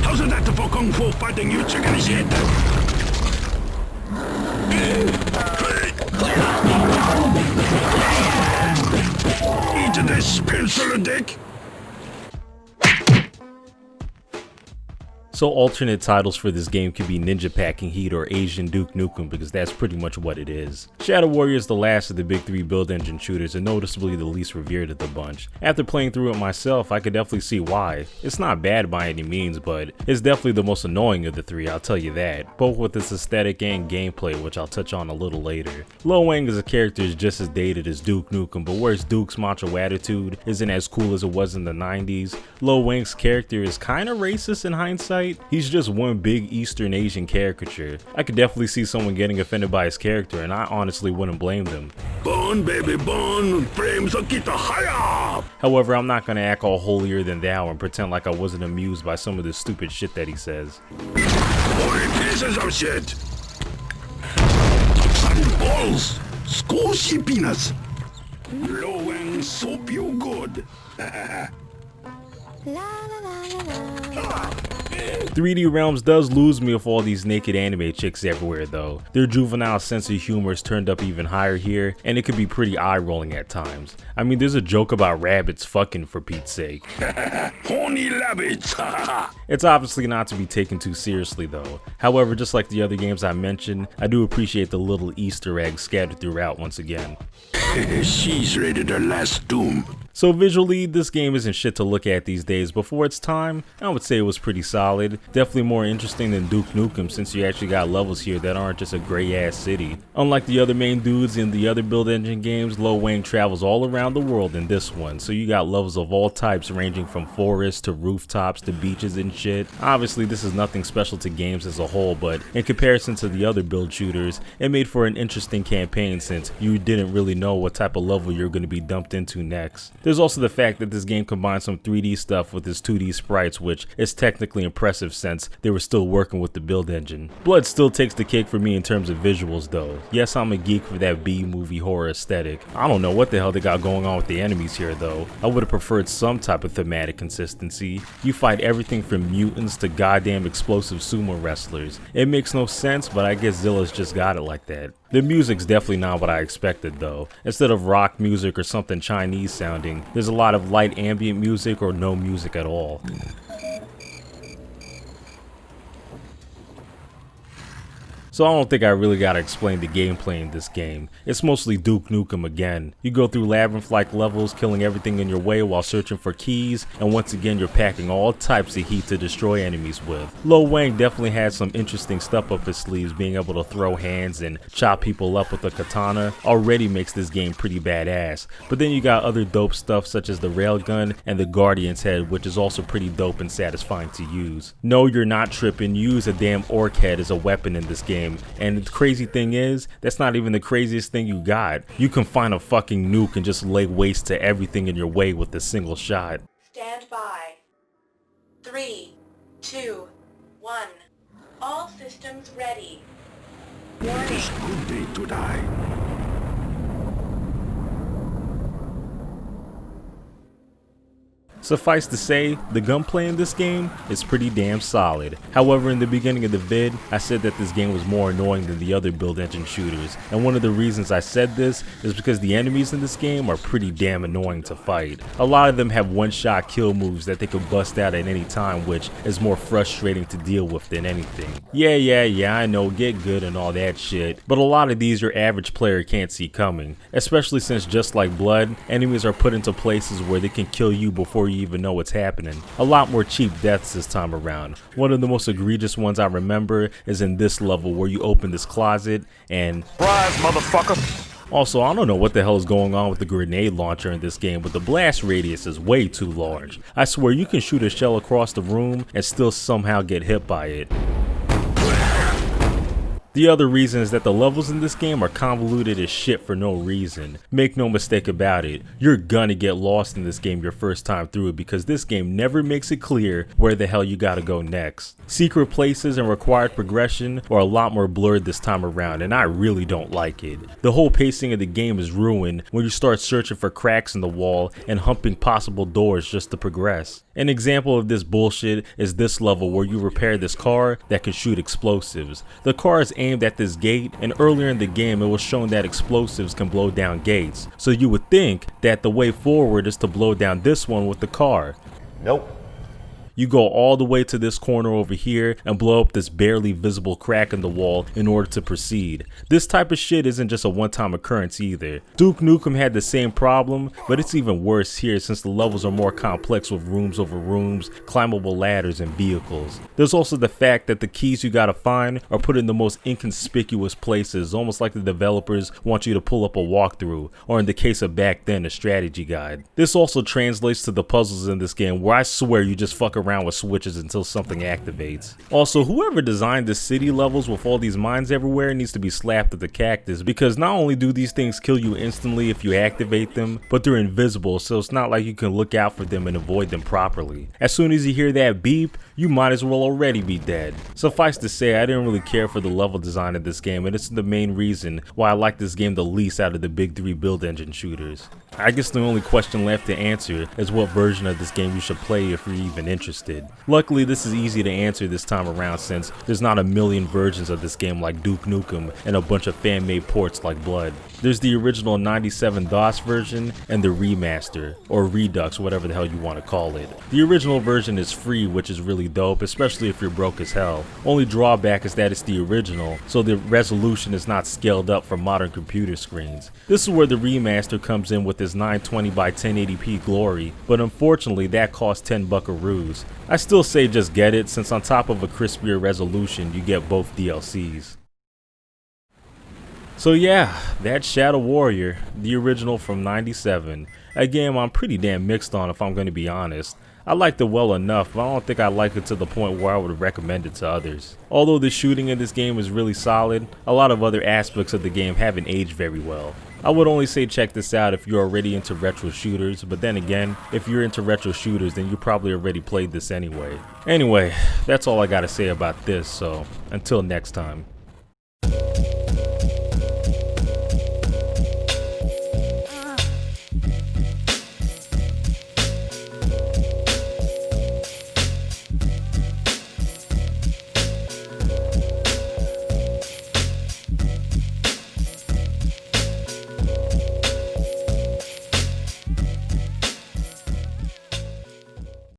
How's that for Kung Fu fighting you chicken shit? Eat this pencil dick. So alternate titles for this game could be Ninja Packing Heat or Asian Duke Nukem, because that's pretty much what it is. Shadow Warrior is the last of the big three build engine shooters and noticeably the least revered of the bunch. After playing through it myself, I could definitely see why. It's not bad by any means, but it's definitely the most annoying of the three, I'll tell you that, both with its aesthetic and gameplay, which I'll touch on a little later. Lo Wang as a character is just as dated as Duke Nukem, but whereas Duke's macho attitude isn't as cool as it was in the 90s, Lo Wang's character is kinda racist in hindsight. He's just one big Eastern Asian caricature. I could definitely see someone getting offended by his character, and I honestly wouldn't blame them. Born, baby, born. Frames are get the higher. However, I'm not gonna act all holier than thou and pretend like I wasn't amused by some of the stupid shit that he says. Holy pieces of shit. And balls. Squishy peanuts. Lo Wang soap you good. La la la la la. 3D Realms does lose me with all these naked anime chicks everywhere though. Their juvenile sense of humor is turned up even higher here, and it could be pretty eye-rolling at times. I mean, there's a joke about rabbits fucking, for Pete's sake. Horny rabbits. It's obviously not to be taken too seriously though. However, just like the other games I mentioned, I do appreciate the little Easter eggs scattered throughout once again. She's rated her last doom. So visually, this game isn't shit to look at these days, but for its time, I would say it was pretty solid. Definitely more interesting than Duke Nukem, since you actually got levels here that aren't just a gray ass city. Unlike the other main dudes in the other build engine games, Lo Wang travels all around the world in this one, so you got levels of all types ranging from forests to rooftops to beaches and shit. Obviously this is nothing special to games as a whole, but in comparison to the other build shooters, it made for an interesting campaign since you didn't really know what type of level you're going to be dumped into next. There's also the fact that this game combines some 3D stuff with its 2D sprites, which is technically impressive since they were still working with the build engine. Blood still takes the cake for me in terms of visuals though. Yes, I'm a geek for that B-movie horror aesthetic. I don't know what the hell they got going on with the enemies here though. I would have preferred some type of thematic consistency. You fight everything from mutants to goddamn explosive sumo wrestlers. It makes no sense, but I guess Zilla's just got it like that. The music's definitely not what I expected though. Instead of rock music or something Chinese sounding, there's a lot of light ambient music or no music at all. So I don't think I really gotta explain the gameplay in this game. It's mostly Duke Nukem again. You go through labyrinth-like levels, killing everything in your way while searching for keys, and once again you're packing all types of heat to destroy enemies with. Lo Wang definitely had some interesting stuff up his sleeves. Being able to throw hands and chop people up with a katana already makes this game pretty badass. But then you got other dope stuff such as the railgun and the Guardian's head, which is also pretty dope and satisfying to use. No, you're not tripping. You use a damn orc head as a weapon in this game. And the crazy thing is, that's not even the craziest thing you got. You can find a fucking nuke and just lay waste to everything in your way with a single shot. Stand by. 3, 2, 1. All systems ready. Warning. This could be to die. Suffice to say, the gunplay in this game is pretty damn solid. However, in the beginning of the vid, I said that this game was more annoying than the other build engine shooters, and one of the reasons I said this is because the enemies in this game are pretty damn annoying to fight. A lot of them have one-shot kill moves that they could bust out at any time, which is more frustrating to deal with than anything. Yeah, I know, get good and all that shit, but a lot of these your average player can't see coming, especially since just like Blood, enemies are put into places where they can kill you before you even know what's happening. A lot more cheap deaths this time around. One of the most egregious ones I remember is in this level where you open this closet and Rise, motherfucker. Also, I don't know what the hell is going on with the grenade launcher in this game, but the blast radius is way too large. I swear you can shoot a shell across the room and still somehow get hit by it. The other reason is that the levels in this game are convoluted as shit for no reason. Make no mistake about it, you're gonna get lost in this game your first time through it because this game never makes it clear where the hell you gotta go next. Secret places and required progression are a lot more blurred this time around, and I really don't like it. The whole pacing of the game is ruined when you start searching for cracks in the wall and humping possible doors just to progress. An example of this bullshit is this level where you repair this car that can shoot explosives. The car is aimed at this gate, and earlier in the game it was shown that explosives can blow down gates. So you would think that the way forward is to blow down this one with the car. Nope. You go all the way to this corner over here and blow up this barely visible crack in the wall in order to proceed. This type of shit isn't just a one-time occurrence either. Duke Nukem had the same problem, but it's even worse here since the levels are more complex with rooms over rooms, climbable ladders, and vehicles. There's also the fact that the keys you gotta find are put in the most inconspicuous places, almost like the developers want you to pull up a walkthrough, or in the case of back then, a strategy guide. This also translates to the puzzles in this game, where I swear you just fuck around with switches until something activates. Also, whoever designed the city levels with all these mines everywhere needs to be slapped at the cactus, because not only do these things kill you instantly if you activate them, but they're invisible, so it's not like you can look out for them and avoid them properly. As soon as you hear that beep, you might as well already be dead. Suffice to say, I didn't really care for the level design of this game, and it's the main reason why I like this game the least out of the big 3 build engine shooters. I guess the only question left to answer is what version of this game you should play if you're even interested. Luckily, this is easy to answer this time around since there's not a million versions of this game like Duke Nukem and a bunch of fan-made ports like Blood. There's the original 97 DOS version and the remaster, or Redux, whatever the hell you want to call it. The original version is free, which is really dope, especially if you're broke as hell. Only drawback is that it's the original, so the resolution is not scaled up for modern computer screens. This is where the remaster comes in with its 920 by 1080p glory, but unfortunately that costs 10 buckaroos. I still say just get it, since on top of a crispier resolution you get both DLCs. So yeah, that's Shadow Warrior, the original from '97. A game I'm pretty damn mixed on if I'm going to be honest. I liked it well enough, but I don't think I like it to the point where I would recommend it to others. Although the shooting in this game is really solid, a lot of other aspects of the game haven't aged very well. I would only say check this out if you're already into retro shooters, but then again, if you're into retro shooters then you probably already played this anyway. Anyway, that's all I gotta say about this, so until next time.